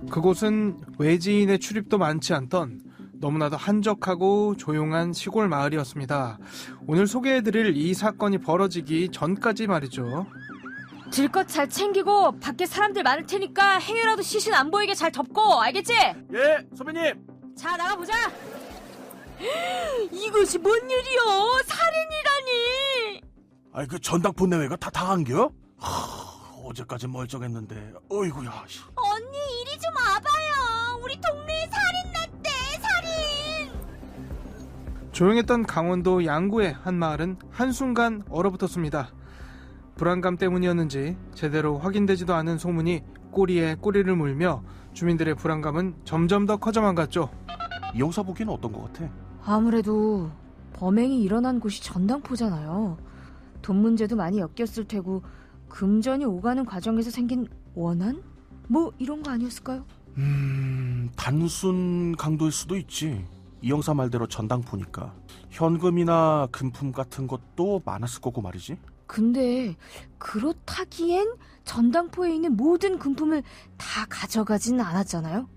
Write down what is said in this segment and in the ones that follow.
그곳은 외지인의 출입도 많지 않던 너무나도 한적하고 조용한 시골 마을이었습니다. 오늘 소개해드릴 이 사건이 벌어지기 전까지 말이죠. 들 것 잘 챙기고 밖에 사람들 많을 테니까 행여라도 시신 안 보이게 잘 덮고, 알겠지? 예, 선배님. 자, 나가보자. 이것이 뭔 일이여? 살인이라니. 아이, 그 전당포 내외가 다 당한겨? 어제까지 멀쩡했는데, 어이구야. 언니, 이리 좀 와봐요. 우리 동네에 살인 났대, 살인. 조용했던 강원도 양구의 한 마을은 한순간 얼어붙었습니다. 불안감 때문이었는지 제대로 확인되지도 않은 소문이 꼬리에 꼬리를 물며 주민들의 불안감은 점점 더 커져만 갔죠. 이 형사 보기에는 어떤 것 같아? 아무래도 범행이 일어난 곳이 전당포잖아요. 돈 문제도 많이 엮였을 테고 금전이 오가는 과정에서 생긴 원한? 뭐 이런 거 아니었을까요? 단순 강도일 수도 있지. 이 형사 말대로 전당포니까 현금이나 금품 같은 것도 많았을 거고 말이지. 근데 그렇다기엔 전당포에 있는 모든 금품을 다 가져가진 않았잖아요?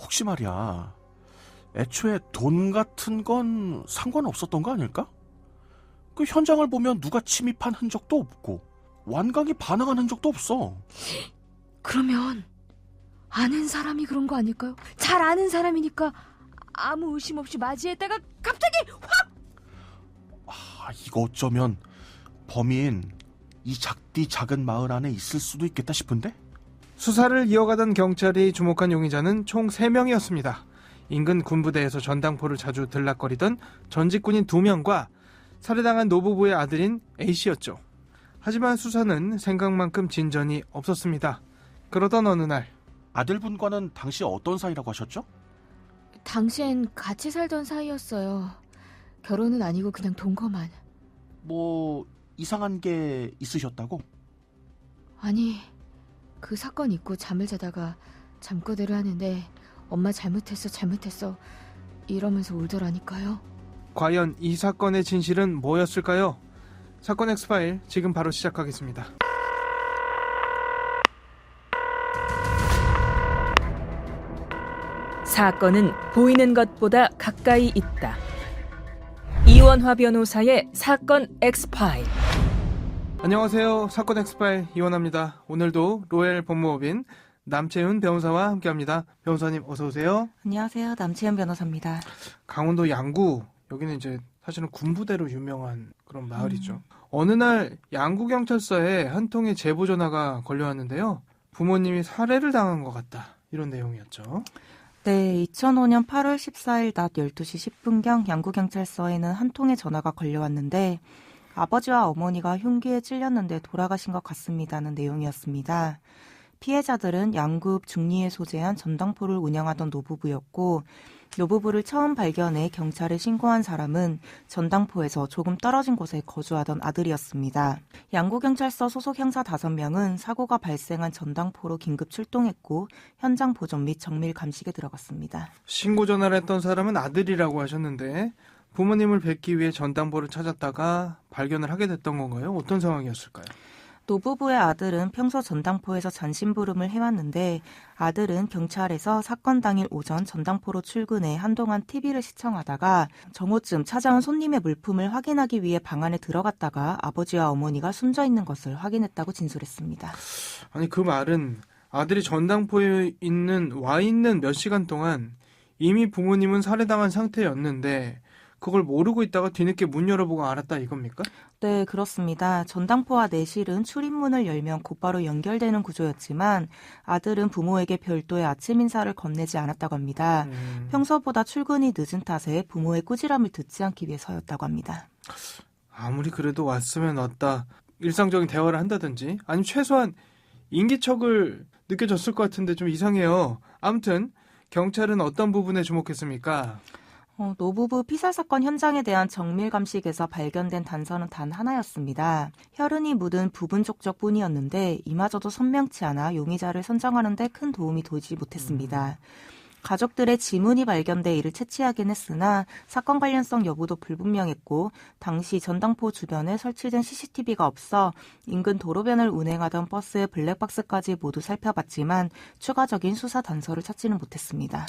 혹시 말이야, 애초에 돈 같은 건 상관없었던 거 아닐까? 그 현장을 보면 누가 침입한 흔적도 없고 완강히 반항한 흔적도 없어. 그러면 아는 사람이 그런 거 아닐까요? 잘 아는 사람이니까 아무 의심 없이 맞이했다가 갑자기 확! 이거 어쩌면 범인 이 작은 마을 안에 있을 수도 있겠다 싶은데? 수사를 이어가던 경찰이 주목한 용의자는 총 3명이었습니다. 인근 군부대에서 전당포를 자주 들락거리던 전직군인 2명과 살해당한 노부부의 아들인 A씨였죠. 하지만 수사는 생각만큼 진전이 없었습니다. 그러던 어느 날, 아들분과는 당시 어떤 사이라고 하셨죠? 당시엔 같이 살던 사이였어요. 결혼은 아니고 그냥 동거만. 뭐 이상한 게 있으셨다고? 아니, 그 사건 있고 잠을 자다가 잠꼬대를 하는데 엄마 잘못했어 이러면서 울더라니까요. 과연 이 사건의 진실은 뭐였을까요? 사건 엑스파일 지금 바로 시작하겠습니다. 사건은 보이는 것보다 가까이 있다. 이원화 변호사의 사건 엑스파일. 안녕하세요. 사건 엑스파일 이원화입니다. 오늘도 로엘 법무법인 남채윤 변호사와 함께합니다. 변호사님 어서 오세요. 안녕하세요. 남채윤 변호사입니다. 강원도 양구, 여기는 이제 사실은 군부대로 유명한 그런 마을이죠. 어느 날 양구경찰서에 한 통의 제보 전화가 걸려왔는데요. 부모님이 살해를 당한 것 같다, 이런 내용이었죠. 네, 2005년 8월 14일 낮 12시 10분경 양구경찰서에는 한 통의 전화가 걸려왔는데 아버지와 어머니가 흉기에 찔렸는데 돌아가신 것 같습니다는 내용이었습니다. 피해자들은 양구 중리에 소재한 전당포를 운영하던 노부부였고, 노부부를 처음 발견해 경찰에 신고한 사람은 전당포에서 조금 떨어진 곳에 거주하던 아들이었습니다. 양구경찰서 소속 형사 5명은 사고가 발생한 전당포로 긴급 출동했고 현장 보존 및 정밀 감식에 들어갔습니다. 신고 전화를 했던 사람은 아들이라고 하셨는데 부모님을 뵙기 위해 전당포를 찾았다가 발견을 하게 됐던 건가요? 어떤 상황이었을까요? 노부부의 아들은 평소 전당포에서 잔심부름을 해왔는데 아들은 경찰에서 사건 당일 오전 전당포로 출근해 한동안 TV를 시청하다가 정오쯤 찾아온 손님의 물품을 확인하기 위해 방 안에 들어갔다가 아버지와 어머니가 숨져 있는 것을 확인했다고 진술했습니다. 아니, 그 말은 아들이 전당포에 와 있는 몇 시간 동안 이미 부모님은 살해당한 상태였는데 그걸 모르고 있다가 뒤늦게 문 열어보고 알았다, 이겁니까? 네, 그렇습니다. 전당포와 내실은 출입문을 열면 곧바로 연결되는 구조였지만 아들은 부모에게 별도의 아침 인사를 건네지 않았다고 합니다. 평소보다 출근이 늦은 탓에 부모의 꾸지람을 듣지 않기 위해서였다고 합니다. 아무리 그래도 왔으면 왔다, 일상적인 대화를 한다든지 아니면 최소한 인기척을 느껴졌을 것 같은데 좀 이상해요. 아무튼 경찰은 어떤 부분에 주목했습니까? 노부부 피살 사건 현장에 대한 정밀 감식에서 발견된 단서는 단 하나였습니다. 혈흔이 묻은 부분 족적뿐이었는데 이마저도 선명치 않아 용의자를 선정하는 데 큰 도움이 되지 못했습니다. 가족들의 지문이 발견돼 이를 채취하긴 했으나 사건 관련성 여부도 불분명했고 당시 전당포 주변에 설치된 CCTV가 없어 인근 도로변을 운행하던 버스의 블랙박스까지 모두 살펴봤지만 추가적인 수사 단서를 찾지는 못했습니다.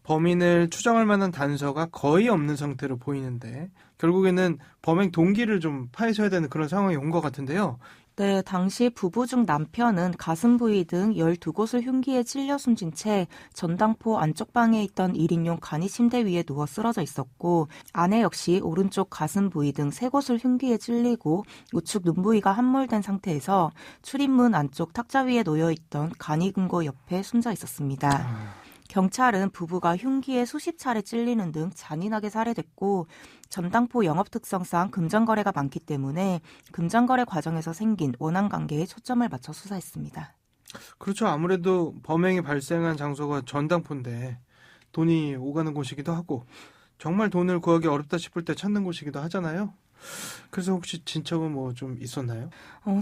범인을 추정할 만한 단서가 거의 없는 상태로 보이는데 결국에는 범행 동기를 좀 파헤쳐야 되는 그런 상황이 온 것 같은데요. 네, 당시 부부 중 남편은 가슴 부위 등 12곳을 흉기에 찔려 숨진 채 전당포 안쪽 방에 있던 1인용 간이 침대 위에 누워 쓰러져 있었고 아내 역시 오른쪽 가슴 부위 등 3곳을 흉기에 찔리고 우측 눈 부위가 함몰된 상태에서 출입문 안쪽 탁자 위에 놓여있던 간이 금고 옆에 숨져 있었습니다. 경찰은 부부가 흉기에 수십 차례 찔리는 등 잔인하게 살해됐고 전당포 영업 특성상 금전거래가 많기 때문에 금전거래 과정에서 생긴 원한관계에 초점을 맞춰 수사했습니다. 그렇죠. 아무래도 범행이 발생한 장소가 전당포인데 돈이 오가는 곳이기도 하고 정말 돈을 구하기 어렵다 싶을 때 찾는 곳이기도 하잖아요. 그래서 혹시 진척은 뭐 좀 있었나요?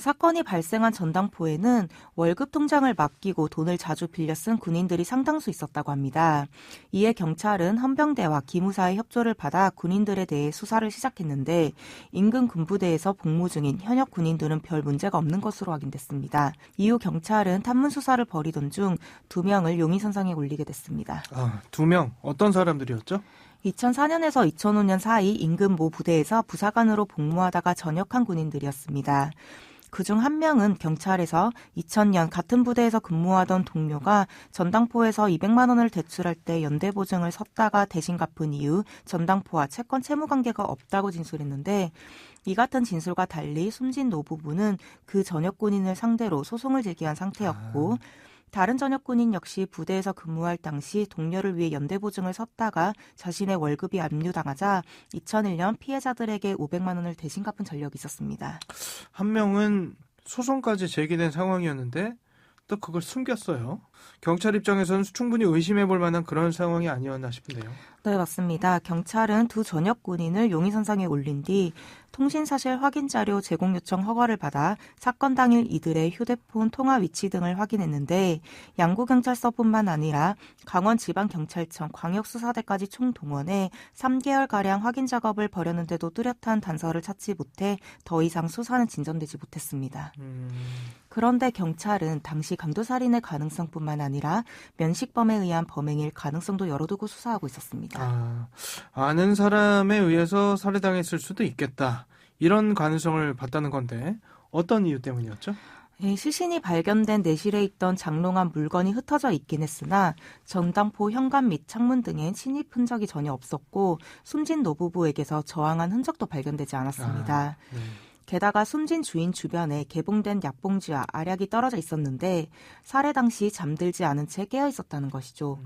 사건이 발생한 전당포에는 월급 통장을 맡기고 돈을 자주 빌려 쓴 군인들이 상당수 있었다고 합니다. 이에 경찰은 헌병대와 기무사의 협조를 받아 군인들에 대해 수사를 시작했는데 인근 군부대에서 복무 중인 현역 군인들은 별 문제가 없는 것으로 확인됐습니다. 이후 경찰은 탐문 수사를 벌이던 중 2명을 용의선상에 올리게 됐습니다. 2명. 어떤 사람들이었죠? 2004년에서 2005년 사이 인근 모 부대에서 부사관으로 복무하다가 전역한 군인들이었습니다. 그중 한 명은 경찰에서 2000년 같은 부대에서 근무하던 동료가 전당포에서 200만 원을 대출할 때 연대보증을 섰다가 대신 갚은 이후 전당포와 채권 채무 관계가 없다고 진술했는데 이 같은 진술과 달리 숨진 노부부는 그 전역 군인을 상대로 소송을 제기한 상태였고 다른 전역 군인 역시 부대에서 근무할 당시 동료를 위해 연대보증을 섰다가 자신의 월급이 압류당하자 2001년 피해자들에게 500만 원을 대신 갚은 전력이 있었습니다. 한 명은 소송까지 제기된 상황이었는데 또 그걸 숨겼어요. 경찰 입장에서는 충분히 의심해볼 만한 그런 상황이 아니었나 싶은데요. 네, 맞습니다. 경찰은 두 전역 군인을 용의선상에 올린 뒤 통신사실 확인 자료 제공 요청 허가를 받아 사건 당일 이들의 휴대폰 통화 위치 등을 확인했는데 양구경찰서뿐만 아니라 강원지방경찰청 광역수사대까지 총동원해 3개월가량 확인 작업을 벌였는데도 뚜렷한 단서를 찾지 못해 더 이상 수사는 진전되지 못했습니다. 그런데 경찰은 당시 강도살인의 가능성뿐만 아니라 면식범에 의한 범행일 가능성도 열어두고 수사하고 있었습니다. 아는 사람에 의해서 살해당했을 수도 있겠다. 이런 가능성을 봤다는 건데 어떤 이유 때문이었죠? 시신이 발견된 내실에 있던 장롱안 물건이 흩어져 있긴 했으나 전당포 현관 및 창문 등엔 침입 흔적이 전혀 없었고 숨진 노부부에게서 저항한 흔적도 발견되지 않았습니다. 게다가 숨진 주인 주변에 개봉된 약봉지와 알약이 떨어져 있었는데 살해 당시 잠들지 않은 채 깨어 있었다는 것이죠.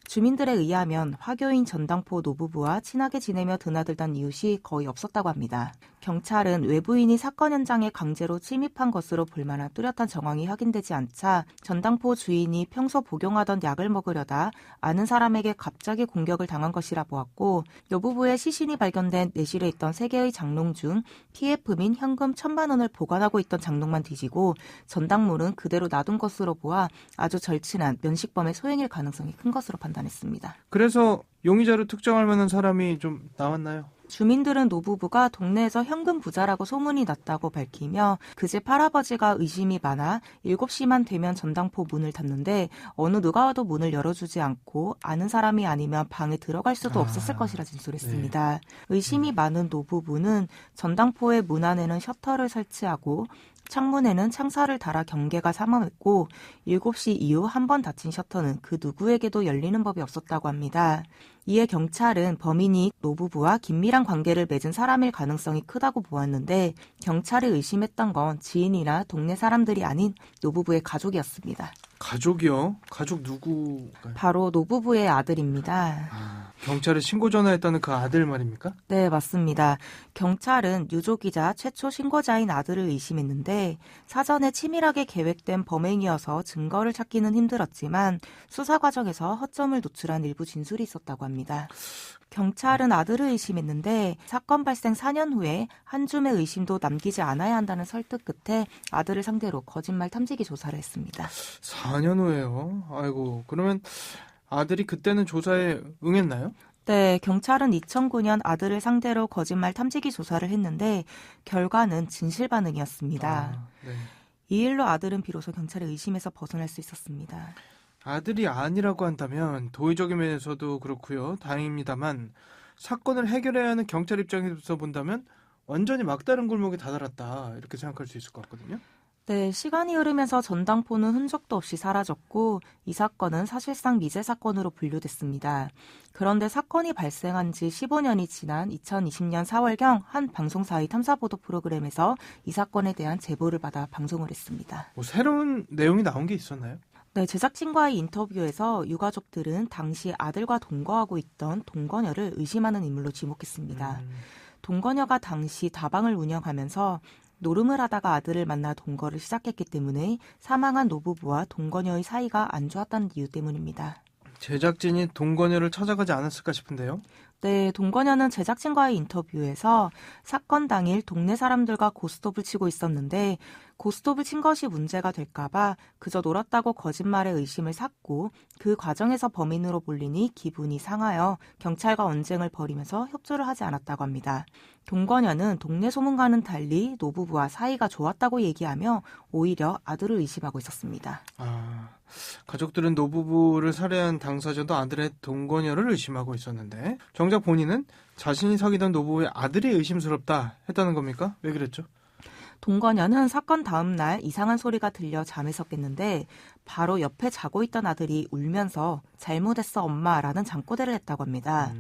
주민들에 의하면 화교인 전당포 노부부와 친하게 지내며 드나들던 이웃이 거의 없었다고 합니다. 경찰은 외부인이 사건 현장에 강제로 침입한 것으로 볼 만한 뚜렷한 정황이 확인되지 않자 전당포 주인이 평소 복용하던 약을 먹으려다 아는 사람에게 갑자기 공격을 당한 것이라 보았고 노부부의 시신이 발견된 내실에 있던 3개의 장롱 중 PF 민 현금 1,000만 원을 보관하고 있던 장롱만 뒤지고 전당물은 그대로 놔둔 것으로 보아 아주 절친한 면식범의 소행일 가능성이 큰 것으로 판단했습니다. 그래서 용의자로 특정할 만한 사람이 좀 나왔나요? 주민들은 노부부가 동네에서 현금 부자라고 소문이 났다고 밝히며 그 집 할아버지가 의심이 많아 7시만 되면 전당포 문을 닫는데 어느 누가 와도 문을 열어주지 않고 아는 사람이 아니면 방에 들어갈 수도 없었을 것이라 진술했습니다. 의심이 많은 노부부는 전당포의 문 안에는 셔터를 설치하고 창문에는 창살을 달아 경계가 삼엄했고 7시 이후 한 번 닫힌 셔터는 그 누구에게도 열리는 법이 없었다고 합니다. 이에 경찰은 범인이 노부부와 긴밀한 관계를 맺은 사람일 가능성이 크다고 보았는데 경찰이 의심했던 건 지인이나 동네 사람들이 아닌 노부부의 가족이었습니다. 가족이요? 가족 누구가요? 바로 노부부의 아들입니다. 경찰에 신고 전화했다는 그 아들 말입니까? 네, 맞습니다. 경찰은 유족이자 최초 신고자인 아들을 의심했는데 사전에 치밀하게 계획된 범행이어서 증거를 찾기는 힘들었지만 수사 과정에서 허점을 노출한 일부 진술이 있었다고 합니다. 경찰은 아들을 의심했는데 사건 발생 4년 후에 한 줌의 의심도 남기지 않아야 한다는 설득 끝에 아들을 상대로 거짓말 탐지기 조사를 했습니다. 4년 후에요? 아이고, 그러면 아들이 그때는 조사에 응했나요? 네, 경찰은 2009년 아들을 상대로 거짓말 탐지기 조사를 했는데 결과는 진실 반응이었습니다. 아, 네. 이 일로 아들은 비로소 경찰의 의심에서 벗어날 수 있었습니다. 아들이 아니라고 한다면 도의적인 면에서도 그렇고요. 다행입니다만 사건을 해결해야 하는 경찰 입장에서 본다면 완전히 막다른 골목에 다다랐다 이렇게 생각할 수 있을 것 같거든요. 네, 시간이 흐르면서 전당포는 흔적도 없이 사라졌고 이 사건은 사실상 미제 사건으로 분류됐습니다. 그런데 사건이 발생한 지 15년이 지난 2020년 4월경 한 방송사의 탐사보도 프로그램에서 이 사건에 대한 제보를 받아 방송을 했습니다. 뭐 새로운 내용이 나온 게 있었나요? 네, 제작진과의 인터뷰에서 유가족들은 당시 아들과 동거하고 있던 동거녀를 의심하는 인물로 지목했습니다. 동거녀가 당시 다방을 운영하면서 노름을 하다가 아들을 만나 동거를 시작했기 때문에 사망한 노부부와 동거녀의 사이가 안 좋았다는 이유 때문입니다. 제작진이 동거녀를 찾아가지 않았을까 싶은데요. 네, 동거녀는 제작진과의 인터뷰에서 사건 당일 동네 사람들과 고스톱을 치고 있었는데 고스톱을 친 것이 문제가 될까봐 그저 놀았다고 거짓말에 의심을 샀고 그 과정에서 범인으로 몰리니 기분이 상하여 경찰과 언쟁을 벌이면서 협조를 하지 않았다고 합니다. 동거녀는 동네 소문과는 달리 노부부와 사이가 좋았다고 얘기하며 오히려 아들을 의심하고 있었습니다. 아, 가족들은 노부부를 살해한 당사자도 아들의 동거녀를 의심하고 있었는데 정작 본인은 자신이 사귀던 노부부의 아들이 의심스럽다 했다는 겁니까? 왜 그랬죠? 동거녀는 사건 다음 날 이상한 소리가 들려 잠에서 깼는데 바로 옆에 자고 있던 아들이 울면서 잘못했어 엄마라는 잠꼬대를 했다고 합니다.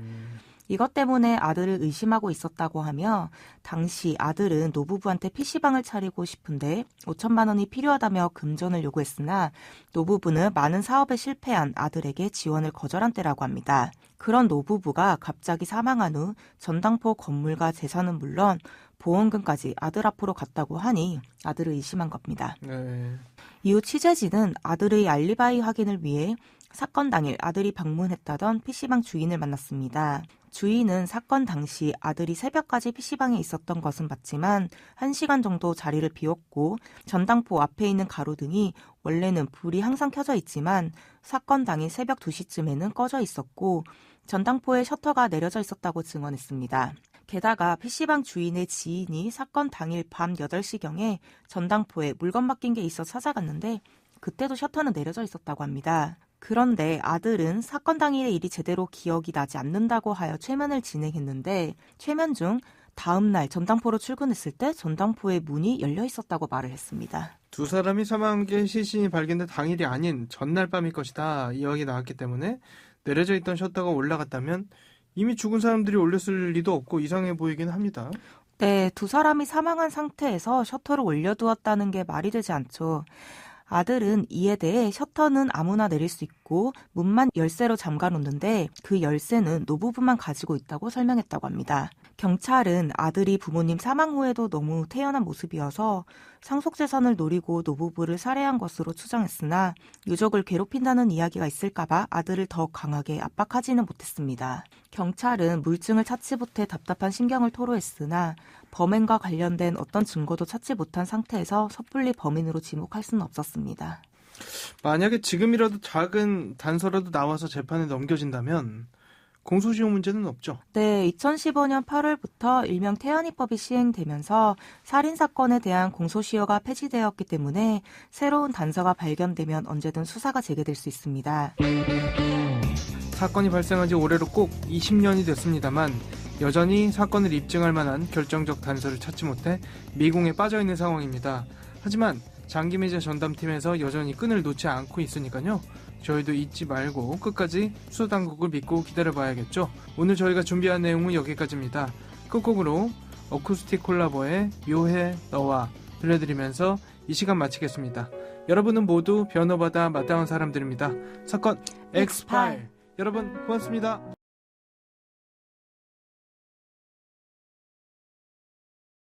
이것 때문에 아들을 의심하고 있었다고 하며 당시 아들은 노부부한테 PC방을 차리고 싶은데 5천만 원이 필요하다며 금전을 요구했으나 노부부는 많은 사업에 실패한 아들에게 지원을 거절한 때라고 합니다. 그런 노부부가 갑자기 사망한 후 전당포 건물과 재산은 물론 보험금까지 아들 앞으로 갔다고 하니 아들을 의심한 겁니다. 네. 이후 취재진은 아들의 알리바이 확인을 위해 사건 당일 아들이 방문했다던 PC방 주인을 만났습니다. 주인은 사건 당시 아들이 새벽까지 PC방에 있었던 것은 맞지만 1시간 정도 자리를 비웠고 전당포 앞에 있는 가로등이 원래는 불이 항상 켜져 있지만 사건 당일 새벽 2시쯤에는 꺼져 있었고 전당포에 셔터가 내려져 있었다고 증언했습니다. 게다가 PC방 주인의 지인이 사건 당일 밤 8시경에 전당포에 물건 맡긴 게 있어 찾아갔는데 그때도 셔터는 내려져 있었다고 합니다. 그런데 아들은 사건 당일의 일이 제대로 기억이 나지 않는다고 하여 최면을 진행했는데 최면 중 다음 날 전당포로 출근했을 때 전당포의 문이 열려 있었다고 말을 했습니다. 두 사람이 사망한 게 시신이 발견된 당일이 아닌 전날 밤일 것이다 이 이야기 나왔기 때문에 내려져 있던 셔터가 올라갔다면 이미 죽은 사람들이 올렸을 리도 없고 이상해 보이긴 합니다. 네, 두 사람이 사망한 상태에서 셔터를 올려두었다는 게 말이 되지 않죠. 아들은 이에 대해 셔터는 아무나 내릴 수 있고 문만 열쇠로 잠가놓는데 그 열쇠는 노부부만 가지고 있다고 설명했다고 합니다. 경찰은 아들이 부모님 사망 후에도 너무 태연한 모습이어서 상속재산을 노리고 노부부를 살해한 것으로 추정했으나 유족을 괴롭힌다는 이야기가 있을까봐 아들을 더욱 강하게 압박하지는 못했습니다. 경찰은 물증을 찾지 못해 답답한 심경을 토로했으나 범행과 관련된 어떤 증거도 찾지 못한 상태에서 섣불리 범인으로 지목할 수는 없었습니다. 만약에 지금이라도 작은 단서라도 나와서 재판에 넘겨진다면 공소시효 문제는 없죠. 네, 2015년 8월부터 일명 태연이법이 시행되면서 살인사건에 대한 공소시효가 폐지되었기 때문에 새로운 단서가 발견되면 언제든 수사가 재개될 수 있습니다. 사건이 발생한 지 올해로 꼭 20년이 됐습니다만 여전히 사건을 입증할 만한 결정적 단서를 찾지 못해 미궁에 빠져있는 상황입니다. 하지만 장기미제 전담팀에서 여전히 끈을 놓지 않고 있으니까요. 저희도 잊지 말고 끝까지 수사당국을 믿고 기다려봐야겠죠. 오늘 저희가 준비한 내용은 여기까지입니다. 끝곡으로 어쿠스틱 콜라보의 묘해 너와 들려드리면서 이 시간 마치겠습니다. 여러분은 모두 변호받아 마땅한 사람들입니다. 사건 엑스파일. 여러분 고맙습니다.